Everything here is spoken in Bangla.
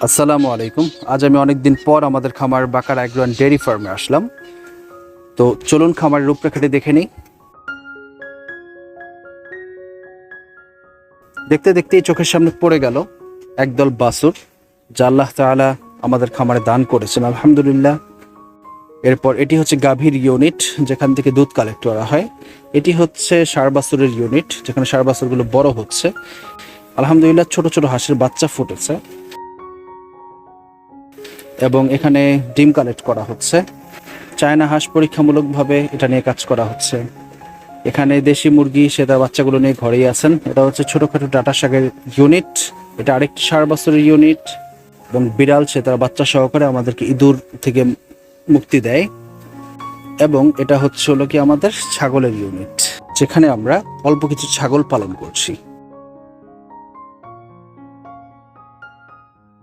আসসালামু আলাইকুম। আজ আমি অনেকদিন পর আমাদের খামার বাকার অ্যাগ্রো অ্যান্ড ডেয়ারি ফার্মে আসলাম। তো চলুন খামারের রূপরেখাটি দেখে নিই। দেখতে দেখতেই চোখের সামনে পড়ে গেল একদল বাছুর, যা আল্লাহ তাআলা আমাদের খামারে দান করেছেন, আলহামদুলিল্লাহ। এরপর এটি হচ্ছে গাভীর ইউনিট, যেখান থেকে দুধ কালেক্ট করা হয়। এটি হচ্ছে ষাঁড় বাছুরের ইউনিট, যেখানে ষাঁড় বাছুরগুলো বড় হচ্ছে। আলহামদুলিল্লাহ, ছোট ছোট হাঁসের বাচ্চা ফুটেছে এবং এখানে ডিম কালেক্ট করা হচ্ছে। চায়না হাঁস পরীক্ষামূলকভাবে এটা নিয়ে কাজ করা হচ্ছে। এখানে দেশি মুরগি সে তার বাচ্চাগুলো নিয়ে ঘরেই আছেন। এটা হচ্ছে ছোটোখাটো ডাটা শাকের ইউনিট। এটা আরেকটি ষাঁড় বাছুরের ইউনিট এবং বিড়াল সে তার বাচ্চা সহকারে আমাদেরকে ইঁদুর থেকে মুক্তি দেয়। এবং এটা হচ্ছে হলো কি আমাদের ছাগলের ইউনিট, যেখানে আমরা অল্প কিছু ছাগল পালন করছি।